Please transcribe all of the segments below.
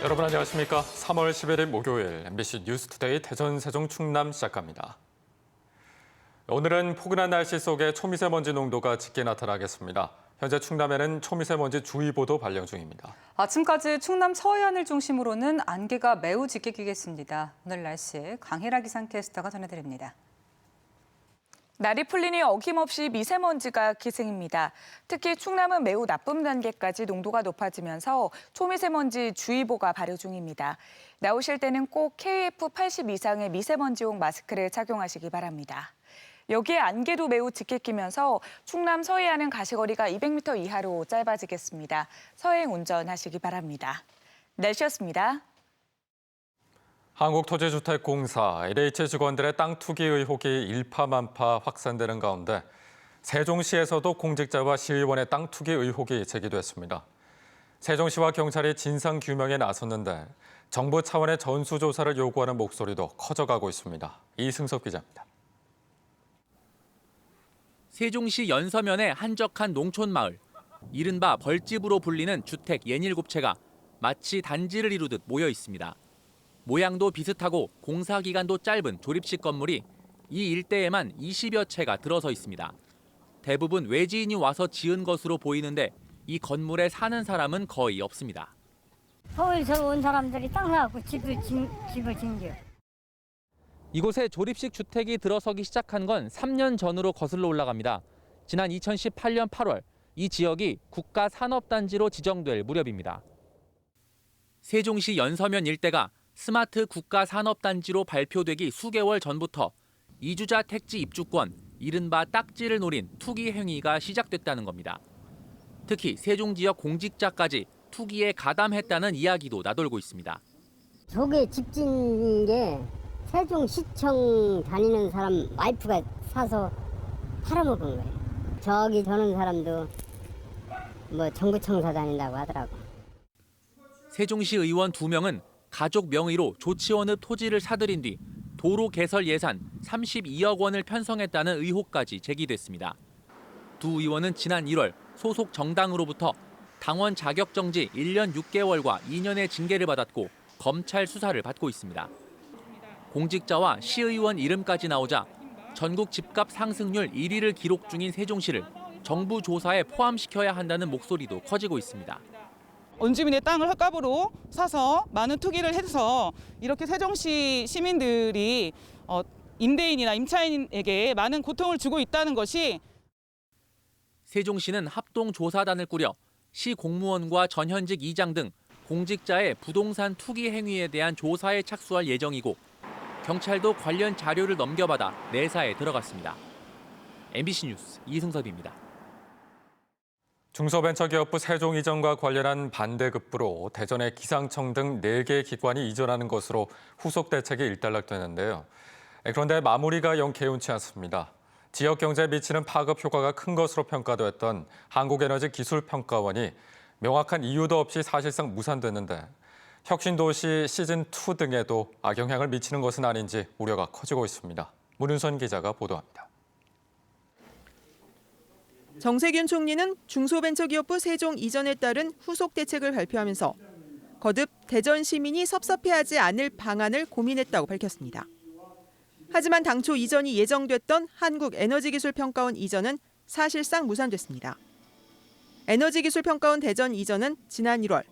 여러분 안녕하십니까? 3월 11일 목요일 MBC 뉴스투데이 대전, 세종, 충남 시작합니다. 오늘은 포근한 날씨 속에 초미세먼지 농도가 짙게 나타나겠습니다. 현재 충남에는 초미세먼지 주의보도 발령 중입니다. 아침까지 충남 서해안을 중심으로는 안개가 매우 짙게 끼겠습니다. 오늘 날씨 강혜라 기상캐스터가 전해드립니다. 날이 풀리니 어김없이 미세먼지가 기승입니다. 특히 충남은 매우 나쁨 단계까지 농도가 높아지면서 초미세먼지 주의보가 발효 중입니다. 나오실 때는 꼭 KF80 이상의 미세먼지용 마스크를 착용하시기 바랍니다. 여기에 안개도 매우 짙게 끼면서 충남 서해안은 가시거리가 200m 이하로 짧아지겠습니다. 서행 운전하시기 바랍니다. 날씨였습니다. 한국토지주택공사 LH 직원들의 땅 투기 의혹이 일파만파 확산되는 가운데 세종시에서도 공직자와 시의원의 땅 투기 의혹이 제기됐습니다. 세종시와 경찰이 진상규명에 나섰는데 정부 차원의 전수조사를 요구하는 목소리도 커져가고 있습니다. 이승섭 기자입니다. 세종시 연서면의 한적한 농촌마을. 이른바 벌집으로 불리는 주택 67채가 마치 단지를 이루듯 모여 있습니다. 모양도 비슷하고 공사 기간도 짧은 조립식 건물이 이 일대에만 20여 채가 들어서 있습니다. 대부분 외지인이 와서 지은 것으로 보이는데 이 건물에 사는 사람은 거의 없습니다. 서울에서 온 사람들이 땅 사갖고 집을 짓겨. 이곳에 조립식 주택이 들어서기 시작한 건 3년 전으로 거슬러 올라갑니다. 지난 2018년 8월 이 지역이 국가산업단지로 지정될 무렵입니다. 세종시 연서면 일대가 스마트 국가산업단지로 발표되기 수개월 전부터 이주자 택지 입주권, 이른바 딱지를 노린 투기 행위가 시작됐다는 겁니다. 특히 세종 지역 공직자까지 투기에 가담했다는 이야기도 나돌고 있습니다. 저게 집진 게 세종시청 다니는 사람 와이프가 사서 팔아먹은 거예요. 저기 저는 사람도 뭐 정부청사 다닌다고 하더라고. 세종시 의원 2명은 가족 명의로 조치원읍 토지를 사들인 뒤 도로 개설 예산 32억 원을 편성했다는 의혹까지 제기됐습니다. 두 의원은 지난 1월 소속 정당으로부터 당원 자격정지 1년 6개월과 2년의 징계를 받았고 검찰 수사를 받고 있습니다. 공직자와 시의원 이름까지 나오자 전국 집값 상승률 1위를 기록 중인 세종시를 정부 조사에 포함시켜야 한다는 목소리도 커지고 있습니다. 원주민의 땅을 헐값으로 사서 많은 투기를 해서 이렇게 세종시 시민들이 임대인이나 임차인에게 많은 고통을 주고 있다는 것이 세종시는 합동조사단을 꾸려 시 공무원과 전현직 이장 등 공직자의 부동산 투기 행위에 대한 조사에 착수할 예정이고 경찰도 관련 자료를 넘겨받아 내사에 들어갔습니다. MBC 뉴스 이승섭입니다. 중소벤처기업부 세종 이전과 관련한 반대급부로 대전의 기상청 등 4개 기관이 이전하는 것으로 후속 대책이 일단락되는데요. 그런데 마무리가 영 개운치 않습니다. 지역 경제에 미치는 파급 효과가 큰 것으로 평가됐던 한국에너지기술평가원이 명확한 이유도 없이 사실상 무산됐는데 혁신도시 시즌2 등에도 악영향을 미치는 것은 아닌지 우려가 커지고 있습니다. 문은선 기자가 보도합니다. 정세균 총리는 중소벤처기업부 세종 이전에 따른 후속 대책을 발표하면서 거듭 대전 시민이 섭섭해하지 않을 방안을 고민했다고 밝혔습니다. 하지만 당초 이전이 예정됐던 한국에너지기술평가원 이전은 사실상 무산됐습니다. 에너지기술평가원 대전 이전은 지난 1월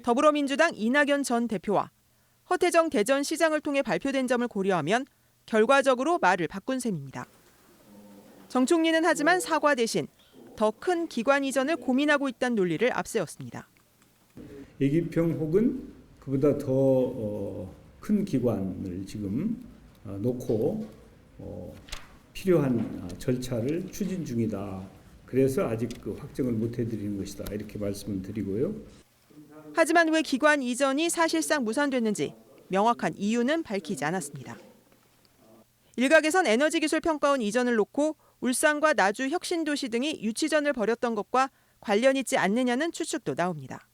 더불어민주당 이낙연 전 대표와 허태정 대전시장을 통해 발표된 점을 고려하면 결과적으로 말을 바꾼 셈입니다. 정 총리는 하지만 사과 대신 더 큰 기관 이전을 고민하고 있다는 논리를 앞세웠습니다. 예기평 혹은 그보다 더 큰 기관을 지금 놓고 필요한 절차를 추진 중이다. 그래서 아직 확정을 못 해드리는 것이다. 이렇게 말씀을 드리고요. 하지만 왜 기관 이전이 사실상 무산됐는지 명확한 이유는 밝히지 않았습니다. 일각에선 에너지기술평가원 이전을 놓고 울산과 나주 혁신도시 등이 유치전을 벌였던 것과 관련 있지 않느냐는 추측도 나옵니다.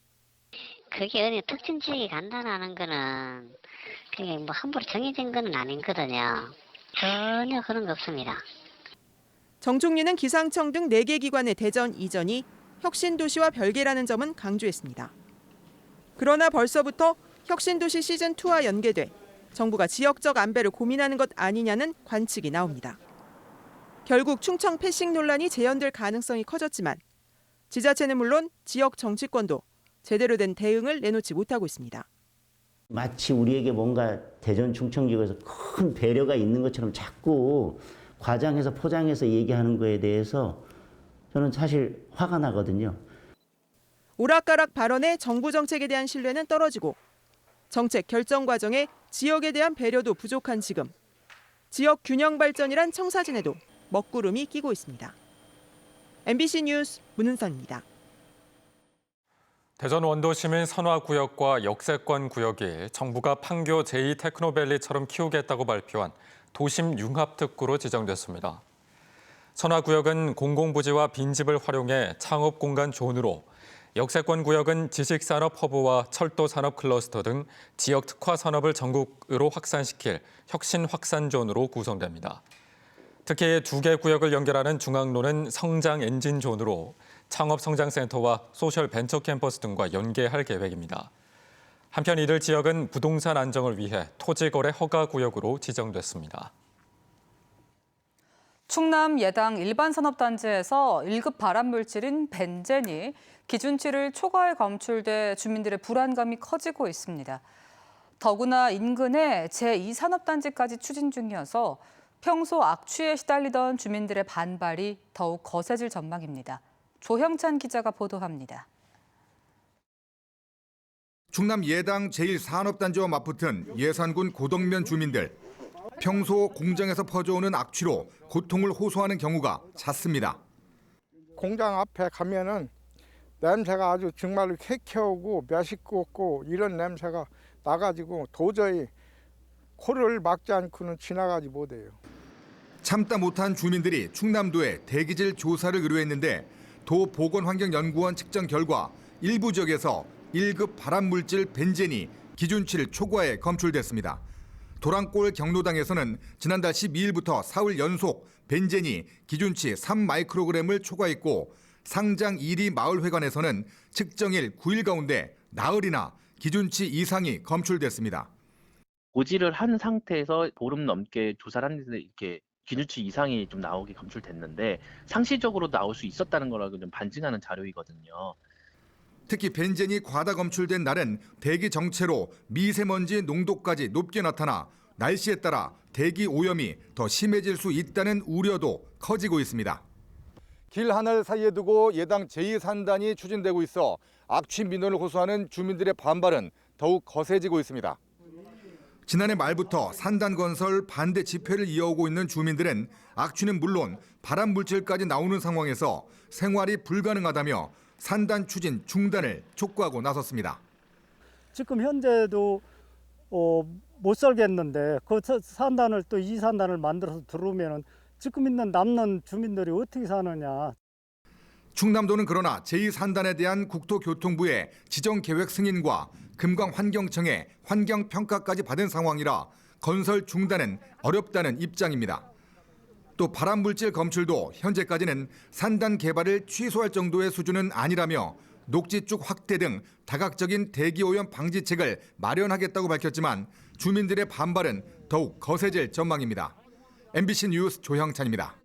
그게 어디 특정 지역에 간다는 거는 그게 뭐 함부로 정해진 건 아니거든요. 전혀 그런 거 없습니다. 정 총리는 기상청 등 4개 기관의 대전 이전이 혁신도시와 별개라는 점은 강조했습니다. 그러나 벌써부터 혁신도시 시즌2와 연계돼 정부가 지역적 안배를 고민하는 것 아니냐는 관측이 나옵니다. 결국 충청 패싱 논란이 재현될 가능성이 커졌지만 지자체는 물론 지역 정치권도 제대로 된 대응을 내놓지 못하고 있습니다. 마치 우리에게 뭔가 대전 충청 지역에서 큰 배려가 있는 것처럼 자꾸 과장해서 포장해서 얘기하는 거에 대해서 저는 사실 화가 나거든요. 오락가락 발언에 정부 정책에 대한 신뢰는 떨어지고 정책 결정 과정에 지역에 대한 배려도 부족한 지금 지역 균형 발전이란 청사진에도 먹구름이 끼고 있습니다. MBC 뉴스 문은선입니다. 대전 원도 시민 선화구역과 역세권 구역이 정부가 판교 제2테크노밸리처럼 키우겠다고 발표한 도심 융합특구로 지정됐습니다. 선화구역은 공공부지와 빈집을 활용해 창업공간 존으로, 역세권 구역은 지식산업 허브와 철도산업 클러스터 등 지역 특화 산업을 전국으로 확산시킬 혁신 확산존으로 구성됩니다. 특히 두 개 구역을 연결하는 중앙로는 성장 엔진 존으로 창업성장센터와 소셜 벤처 캠퍼스 등과 연계할 계획입니다. 한편 이들 지역은 부동산 안정을 위해 토지거래 허가 구역으로 지정됐습니다. 충남 예당 일반산업단지에서 1급 발암물질인 벤젠이 기준치를 초과해 검출돼 주민들의 불안감이 커지고 있습니다. 더구나 인근에 제2산업단지까지 추진 중이어서 평소 악취에 시달리던 주민들의 반발이 더욱 거세질 전망입니다. 조형찬 기자가 보도합니다. 충남 예당 제1산업단지와 맞붙은 예산군 고덕면 주민들. 평소 공장에서 퍼져오는 악취로 고통을 호소하는 경우가 잦습니다. 공장 앞에 가면은 냄새가 아주 정말로 쾌쾌하고 매식고 이런 냄새가 나가지고 도저히 코를 막지 않고는 지나가지 못해요. 참다 못한 주민들이 충남도에 대기질 조사를 의뢰했는데 도보건환경연구원 측정 결과 일부 지역에서 1급 발암물질 벤젠이 기준치를 초과해 검출됐습니다. 도랑골 경로당에서는 지난달 12일부터 사흘 연속 벤젠이 기준치 3마이크로그램을 초과했고 상장 1위 마을회관에서는 측정일 9일 가운데 나흘이나 기준치 이상이 검출됐습니다. 고지를 한 상태에서 보름 넘게 조사를 했는데 이렇게 기준치 이상이 좀 나오게 검출됐는데 상시적으로 나올 수 있었다는 거라고 좀 반증하는 자료이거든요. 특히 벤젠이 과다 검출된 날은 대기 정체로 미세먼지 농도까지 높게 나타나 날씨에 따라 대기 오염이 더 심해질 수 있다는 우려도 커지고 있습니다. 길 하나를 사이에 두고 예당 제2산단이 추진되고 있어 악취 민원을 호소하는 주민들의 반발은 더욱 거세지고 있습니다. 지난해 말부터 산단 건설 반대 집회를 이어오고 있는 주민들은 악취는 물론 발암 물질까지 나오는 상황에서 생활이 불가능하다며 산단 추진 중단을 촉구하고 나섰습니다. 지금 현재도 못 살겠는데 그 산단을 또 이 산단을 만들어서 들어오면은 지금 있는 남는 주민들이 어떻게 사느냐. 충남도는 그러나 제2산단에 대한 국토교통부의 지정계획 승인과 금강환경청의 환경평가까지 받은 상황이라 건설 중단은 어렵다는 입장입니다. 또 발암물질 검출도 현재까지는 산단 개발을 취소할 정도의 수준은 아니라며 녹지축 확대 등 다각적인 대기오염 방지책을 마련하겠다고 밝혔지만 주민들의 반발은 더욱 거세질 전망입니다. MBC 뉴스 조형찬입니다.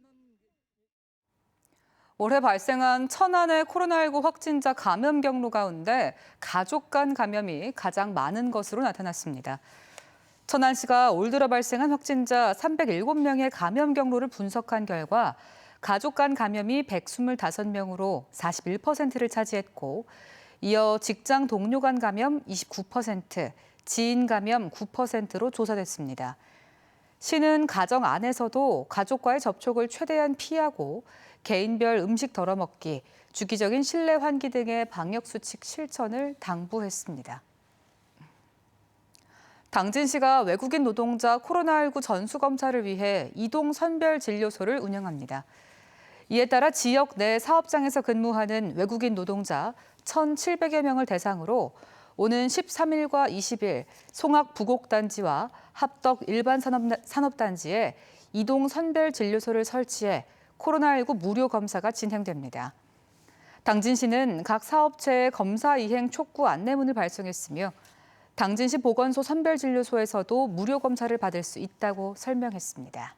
올해 발생한 천안의 코로나19 확진자 감염 경로 가운데 가족 간 감염이 가장 많은 것으로 나타났습니다. 천안시가 올 들어 발생한 확진자 307명의 감염 경로를 분석한 결과 가족 간 감염이 125명으로 41%를 차지했고 이어 직장 동료 간 감염 29%, 지인 감염 9%로 조사됐습니다. 시는 가정 안에서도 가족과의 접촉을 최대한 피하고 개인별 음식 덜어먹기, 주기적인 실내 환기 등의 방역수칙 실천을 당부했습니다. 당진시가 외국인 노동자 코로나19 전수검사를 위해 이동선별진료소를 운영합니다. 이에 따라 지역 내 사업장에서 근무하는 외국인 노동자 1,700여 명을 대상으로 오는 13일과 20일 송악 부곡단지와 합덕 일반산업단지에 이동선별진료소를 설치해 코로나19 무료 검사가 진행됩니다. 당진시는 각 사업체에 검사 이행 촉구 안내문을 발송했으며 당진시 보건소 선별진료소에서도 무료 검사를 받을 수 있다고 설명했습니다.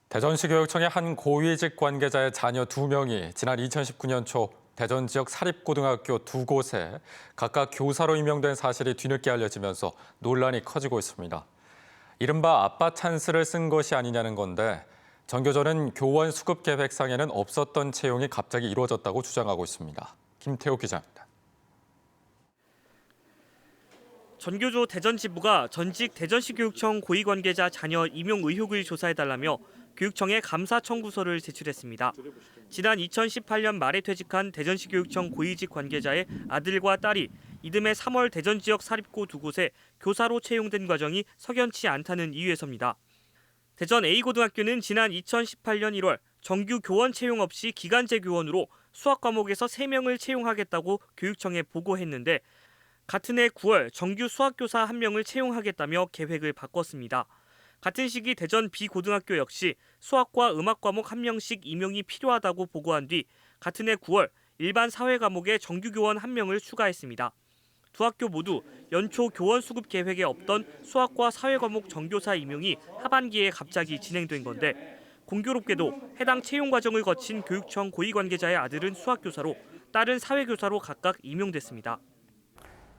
대전시 교육청의 한 고위직 관계자의 자녀 2명이 지난 2019년 초 대전 지역 사립고등학교 2곳에 각각 교사로 임명된 사실이 뒤늦게 알려지면서 논란이 커지고 있습니다. 이른바 아빠 찬스를 쓴 것이 아니냐는 건데 전교조는 교원 수급 계획상에는 없었던 채용이 갑자기 이루어졌다고 주장하고 있습니다. 김태호 기자입니다. 전교조 대전지부가 전직 대전시 교육청 고위관계자 자녀 임용 의혹을 조사해달라며 교육청에 감사 청구서를 제출했습니다. 지난 2018년 말에 퇴직한 대전시 교육청 고위직 관계자의 아들과 딸이 이듬해 3월 대전 지역 사립고 2곳에 교사로 채용된 과정이 석연치 않다는 이유에서입니다. 대전 A고등학교는 지난 2018년 1월 정규 교원 채용 없이 기간제 교원으로 수학 과목에서 3명을 채용하겠다고 교육청에 보고했는데 같은 해 9월 정규 수학교사 1명을 채용하겠다며 계획을 바꿨습니다. 같은 시기 대전 B고등학교 역시 수학과 음악 과목 1명씩 임용이 필요하다고 보고한 뒤 같은 해 9월 일반 사회 과목에 정규 교원 1명을 추가했습니다. 두 학교 모두 연초 교원 수급 계획에 없던 수학과 사회 과목 정교사 임용이 하반기에 갑자기 진행된 건데 공교롭게도 해당 채용 과정을 거친 교육청 고위 관계자의 아들은 수학교사로 딸은 사회교사로 각각 임용됐습니다.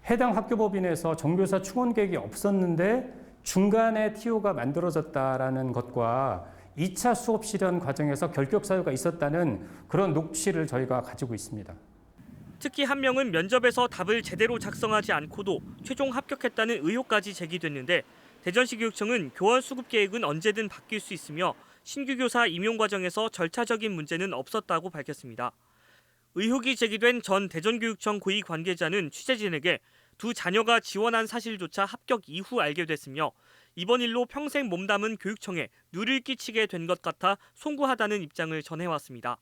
해당 학교법인에서 정교사 충원 계획이 없었는데 중간에 TO가 만들어졌다라는 것과 2차 수업 실현 과정에서 결격 사유가 있었다는 그런 녹취를 저희가 가지고 있습니다. 특히 한 명은 면접에서 답을 제대로 작성하지 않고도 최종 합격했다는 의혹까지 제기됐는데 대전시 교육청은 교원 수급 계획은 언제든 바뀔 수 있으며 신규 교사 임용 과정에서 절차적인 문제는 없었다고 밝혔습니다. 의혹이 제기된 전 대전교육청 고위 관계자는 취재진에게 두 자녀가 지원한 사실조차 합격 이후 알게 됐으며 이번 일로 평생 몸담은 교육청에 누를 끼치게 된 것 같아 송구하다는 입장을 전해왔습니다.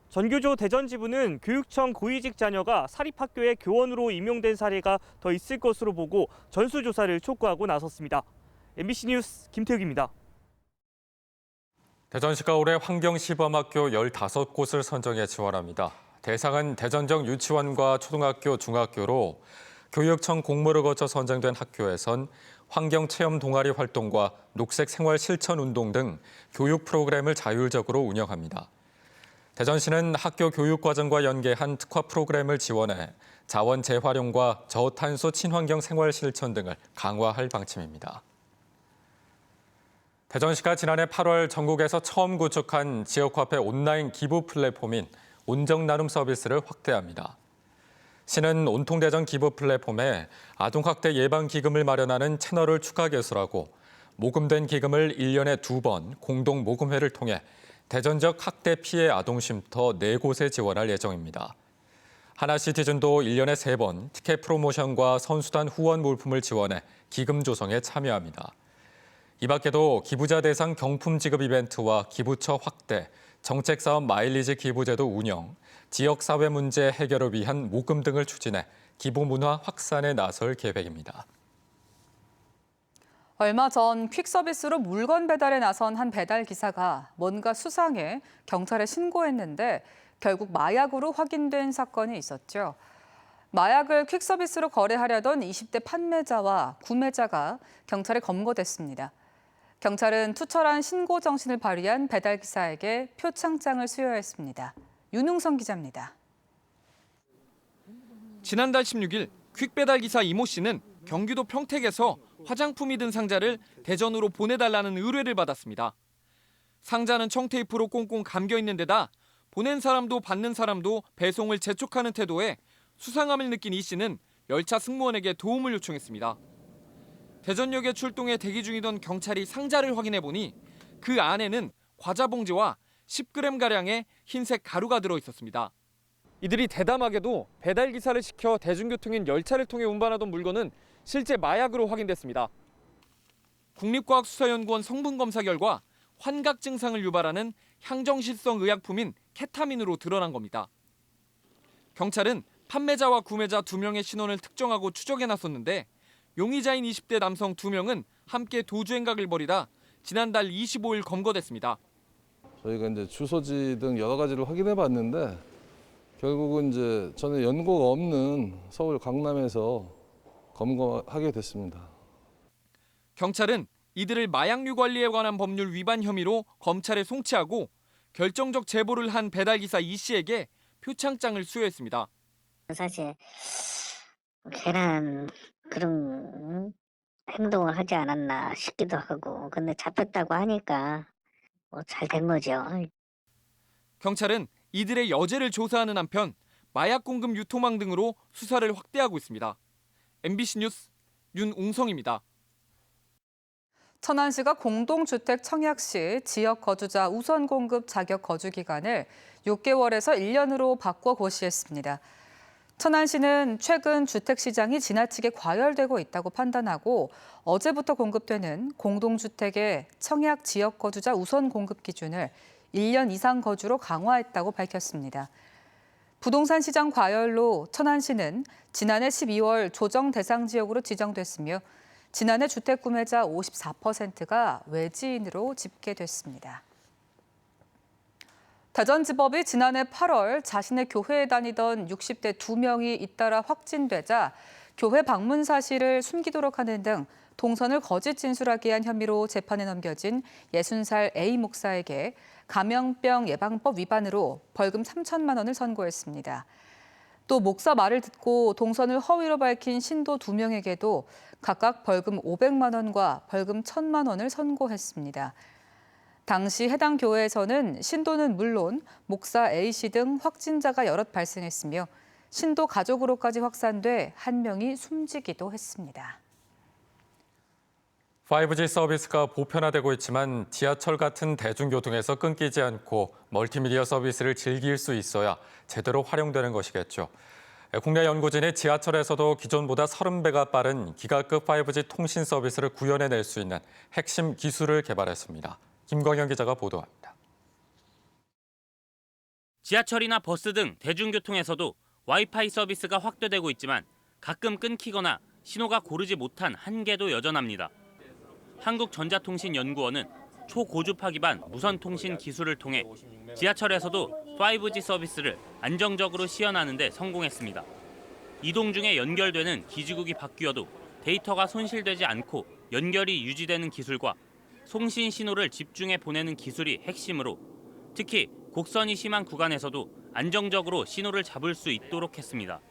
전교조 대전지부는 교육청 고위직 자녀가 사립학교에 교원으로 임용된 사례가 더 있을 것으로 보고 전수조사를 촉구하고 나섰습니다. MBC 뉴스 김태욱입니다. 대전시가 올해 환경시범학교 15곳을 선정해 지원합니다. 대상은 대전적 유치원과 초등학교, 중학교로 교육청 공모를 거쳐 선정된 학교에선 환경체험 동아리 활동과 녹색 생활 실천 운동 등 교육 프로그램을 자율적으로 운영합니다. 대전시는 학교 교육과정과 연계한 특화 프로그램을 지원해 자원 재활용과 저탄소 친환경 생활 실천 등을 강화할 방침입니다. 대전시가 지난해 8월 전국에서 처음 구축한 지역화폐 온라인 기부 플랫폼인 온정나눔 서비스를 확대합니다. 시는 온통대전 기부 플랫폼에 아동학대 예방기금을 마련하는 채널을 추가 개설하고 모금된 기금을 1년에 2번 공동 모금회를 통해 대전적 학대 피해 아동쉼터 4곳에 지원할 예정입니다. 하나시티즌도 1년에 3번 티켓 프로모션과 선수단 후원 물품을 지원해 기금 조성에 참여합니다. 이 밖에도 기부자 대상 경품 지급 이벤트와 기부처 확대, 정책사업 마일리지 기부제도 운영, 지역사회 문제 해결을 위한 모금 등을 추진해 기부 문화 확산에 나설 계획입니다. 얼마 전 퀵서비스로 물건 배달에 나선 한 배달 기사가 뭔가 수상해 경찰에 신고했는데 결국 마약으로 확인된 사건이 있었죠. 마약을 퀵서비스로 거래하려던 20대 판매자와 구매자가 경찰에 검거됐습니다. 경찰은 투철한 신고 정신을 발휘한 배달 기사에게 표창장을 수여했습니다. 윤웅선 기자입니다. 지난달 16일 퀵배달 기사 이모 씨는 경기도 평택에서 화장품이 든 상자를 대전으로 보내달라는 의뢰를 받았습니다. 상자는 청테이프로 꽁꽁 감겨 있는 데다 보낸 사람도 받는 사람도 배송을 재촉하는 태도에 수상함을 느낀 이 씨는 열차 승무원에게 도움을 요청했습니다. 대전역에 출동해 대기 중이던 경찰이 상자를 확인해 보니 그 안에는 과자 봉지와 10g가량의 흰색 가루가 들어 있었습니다. 이들이 대담하게도 배달 기사를 시켜 대중교통인 열차를 통해 운반하던 물건은 실제 마약으로 확인됐습니다. 국립과학수사연구원 성분검사 결과 환각 증상을 유발하는 향정신성 의약품인 케타민으로 드러난 겁니다. 경찰은 판매자와 구매자 2명의 신원을 특정하고 추적에 나섰는데 용의자인 20대 남성 2명은 함께 도주 행각을 벌이다 지난달 25일 검거됐습니다. 저희가 이제 주소지 등 여러 가지를 확인해 봤는데 결국은 이제 저는 연고가 없는 서울 강남에서 검거하게 됐습니다. 경찰은 이들을 마약류 관리에 관한 법률 위반 혐의로 검찰에 송치하고 결정적 제보를 한 배달기사 이 씨에게 표창장을 수여했습니다. 사실 괜한 그런 행동을 하지 않았나 싶기도 하고, 근데 잡혔다고 하니까 잘 된 거죠. 경찰은 이들의 여죄를 조사하는 한편 마약 공급 유통망 등으로 수사를 확대하고 있습니다. MBC 뉴스 윤웅성입니다. 천안시가 공동주택 청약 시 지역 거주자 우선 공급 자격 거주 기간을 6개월에서 1년으로 바꿔 고시했습니다. 천안시는 최근 주택 시장이 지나치게 과열되고 있다고 판단하고 어제부터 공급되는 공동주택의 청약 지역 거주자 우선 공급 기준을 1년 이상 거주로 강화했다고 밝혔습니다. 부동산 시장 과열로 천안시는 지난해 12월 조정 대상 지역으로 지정됐으며 지난해 주택 구매자 54%가 외지인으로 집계됐습니다. 대전지법이 지난해 8월 자신의 교회에 다니던 60대 2명이 잇따라 확진되자 교회 방문 사실을 숨기도록 하는 등 동선을 거짓 진술하게 한 혐의로 재판에 넘겨진 60살 A 목사에게 감염병 예방법 위반으로 벌금 3천만 원을 선고했습니다. 또 목사 말을 듣고 동선을 허위로 밝힌 신도 2명에게도 각각 벌금 500만 원과 벌금 1,000만 원을 선고했습니다. 당시 해당 교회에서는 신도는 물론 목사 A씨 등 확진자가 여럿 발생했으며 신도 가족으로까지 확산돼 한 명이 숨지기도 했습니다. 5G 서비스가 보편화되고 있지만 지하철 같은 대중교통에서 끊기지 않고 멀티미디어 서비스를 즐길 수 있어야 제대로 활용되는 것이겠죠. 국내 연구진이 지하철에서도 기존보다 30배가 빠른 기가급 5G 통신 서비스를 구현해낼 수 있는 핵심 기술을 개발했습니다. 김광현 기자가 보도합니다. 지하철이나 버스 등 대중교통에서도 와이파이 서비스가 확대되고 있지만 가끔 끊기거나 신호가 고르지 못한 한계도 여전합니다. 한국전자통신연구원은 초고주파 기반 무선통신 기술을 통해 지하철에서도 5G 서비스를 안정적으로 시연하는 데 성공했습니다. 이동 중에 연결되는 기지국이 바뀌어도 데이터가 손실되지 않고 연결이 유지되는 기술과 송신 신호를 집중해 보내는 기술이 핵심으로 특히 곡선이 심한 구간에서도 안정적으로 신호를 잡을 수 있도록 했습니다.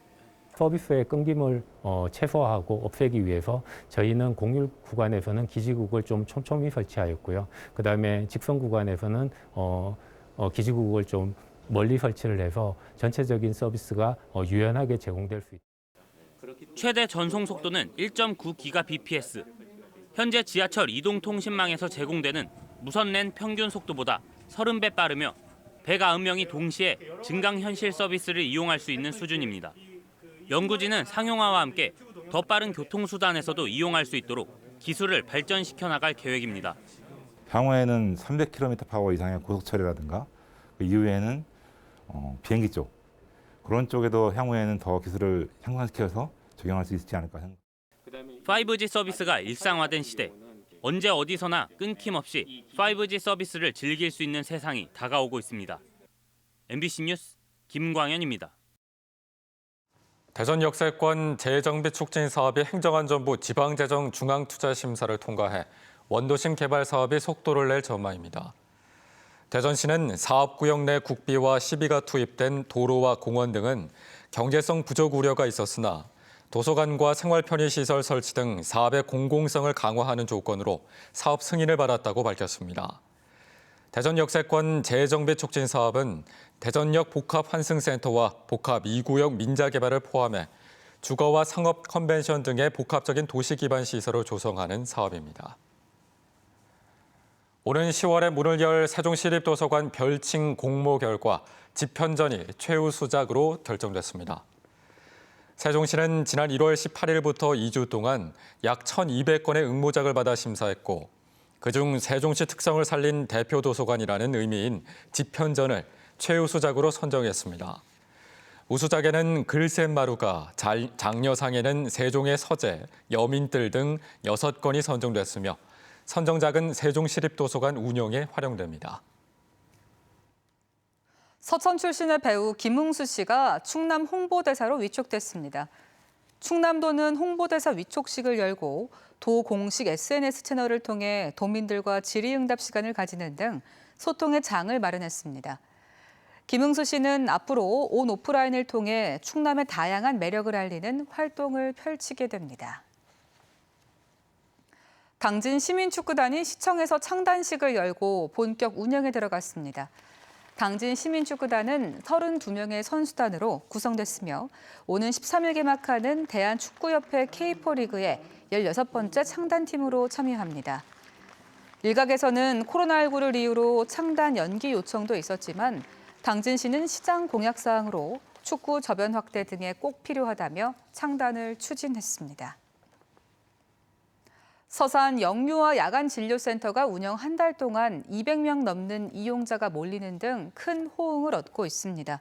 서비스의 끊김을 최소화하고 없애기 위해서 저희는 공유 구간에서는 기지국을 좀 촘촘히 설치하였고요. 그다음에 직선 구간에서는 기지국을 좀 멀리 설치를 해서 전체적인 서비스가 유연하게 제공될 수 있습니다. 최대 전송 속도는 1.9GBps. 현재 지하철 이동통신망에서 제공되는 무선랜 평균 속도보다 30배 빠르며 190명이 동시에 증강현실 서비스를 이용할 수 있는 수준입니다. 연구진은 상용화와 함께 더 빠른 교통수단에서도 이용할 수 있도록 기술을 발전시켜 나갈 계획입니다. 향후에는 300km 파워 이상의 고속철이라든가 그 이후에는 비행기 쪽 그런 쪽에도 향후에는 더 기술을 향상시켜서 적용할 수 있지 않을까 생각합니다. 5G 서비스가 일상화된 시대, 언제 어디서나 끊김없이 5G 서비스를 즐길 수 있는 세상이 다가오고 있습니다. MBC 뉴스 김광현입니다. 대전 역세권 재정비 촉진 사업이 행정안전부 지방재정중앙투자심사를 통과해 원도심 개발 사업이 속도를 낼 전망입니다. 대전시는 사업구역 내 국비와 시비가 투입된 도로와 공원 등은 경제성 부족 우려가 있었으나 도서관과 생활편의시설 설치 등 사업의 공공성을 강화하는 조건으로 사업 승인을 받았다고 밝혔습니다. 대전 역세권 재정비 촉진 사업은 대전역 복합환승센터와 복합 2구역 민자 개발을 포함해 주거와 상업 컨벤션 등의 복합적인 도시 기반 시설을 조성하는 사업입니다. 오는 10월에 문을 열 세종시립도서관 별칭 공모 결과 집현전이 최우수작으로 결정됐습니다. 세종시는 지난 1월 18일부터 2주 동안 약 1,200건의 응모작을 받아 심사했고 그중 세종시 특성을 살린 대표 도서관이라는 의미인 집현전을 최우수작으로 선정했습니다. 우수작에는 글센마루가, 장려상에는 세종의 서재, 여민들 등 6건이 선정됐으며 선정작은 세종시립도서관 운영에 활용됩니다. 서천 출신의 배우 김웅수 씨가 충남 홍보대사로 위촉됐습니다. 충남도는 홍보대사 위촉식을 열고 도 공식 SNS 채널을 통해 도민들과 질의응답 시간을 가지는 등 소통의 장을 마련했습니다. 김웅수 씨는 앞으로 온 오프라인을 통해 충남의 다양한 매력을 알리는 활동을 펼치게 됩니다. 당진 시민축구단이 시청에서 창단식을 열고 본격 운영에 들어갔습니다. 당진 시민축구단은 32명의 선수단으로 구성됐으며 오는 13일 개막하는 대한축구협회 K4 리그에 16번째 창단팀으로 참여합니다. 일각에서는 코로나19를 이유로 창단 연기 요청도 있었지만 당진시는 시장 공약 사항으로 축구 저변 확대 등에 꼭 필요하다며 창단을 추진했습니다. 서산 영유아 야간진료센터가 운영 한 달 동안 200명 넘는 이용자가 몰리는 등 큰 호응을 얻고 있습니다.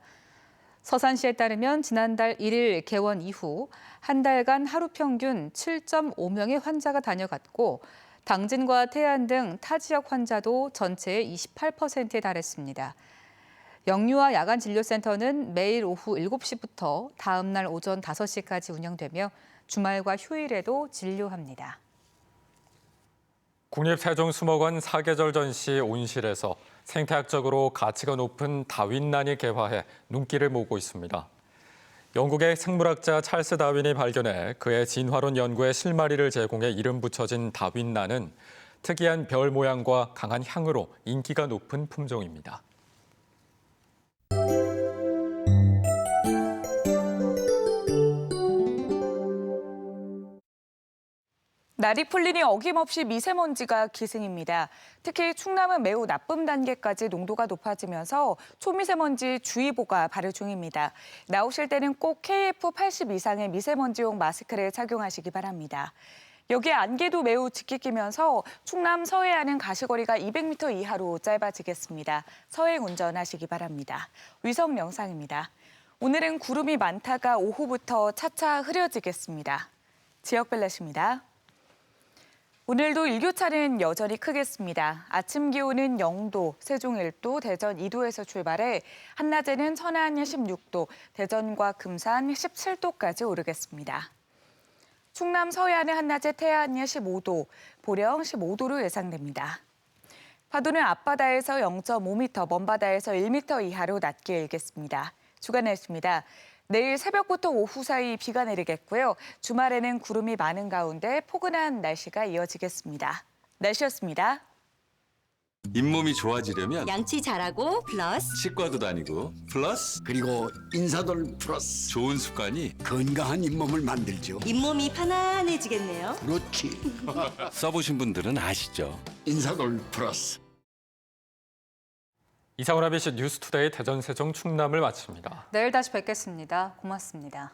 서산시에 따르면 지난달 1일 개원 이후 한 달간 하루 평균 7.5명의 환자가 다녀갔고 당진과 태안 등 타 지역 환자도 전체의 28%에 달했습니다. 영유아 야간진료센터는 매일 오후 7시부터 다음 날 오전 5시까지 운영되며 주말과 휴일에도 진료합니다. 국립세종수목원 사계절 전시 온실에서 생태학적으로 가치가 높은 다윈난이 개화해 눈길을 모으고 있습니다. 영국의 생물학자 찰스 다윈이 발견해 그의 진화론 연구에 실마리를 제공해 이름 붙여진 다윈난은 특이한 별 모양과 강한 향으로 인기가 높은 품종입니다. 날이 풀리니 어김없이 미세먼지가 기승입니다. 특히 충남은 매우 나쁨 단계까지 농도가 높아지면서 초미세먼지 주의보가 발효 중입니다. 나오실 때는 꼭 KF80 이상의 미세먼지용 마스크를 착용하시기 바랍니다. 여기에 안개도 매우 짙게 끼면서 충남 서해안은 가시거리가 200m 이하로 짧아지겠습니다. 서행 운전하시기 바랍니다. 위성 영상입니다. 오늘은 구름이 많다가 오후부터 차차 흐려지겠습니다. 지역별 날씨입니다. 오늘도 일교차는 여전히 크겠습니다. 아침 기온은 0도, 세종 1도, 대전 2도에서 출발해 한낮에는 천안 16도, 대전과 금산 17도까지 오르겠습니다. 충남 서해안은 한낮에 태안 15도, 보령 15도로 예상됩니다. 파도는 앞바다에서 0.5m, 먼바다에서 1m 이하로 낮게 일겠습니다. 주간 날씨입니다. 내일 새벽부터 오후 사이 비가 내리겠고요. 주말에는 구름이 많은 가운데 포근한 날씨가 이어지겠습니다. 날씨였습니다. 잇몸이 좋아지려면 양치 잘하고 플러스 치과도 다니고 플러스 그리고 인사돌 플러스 좋은 습관이 건강한 잇몸을 만들죠. 잇몸이 편안해지겠네요. 그렇지. 써보신 분들은 아시죠? 인사돌 플러스. 이상훈 IBC 뉴스투데이 대전, 세종, 충남을 마칩니다. 내일 다시 뵙겠습니다. 고맙습니다.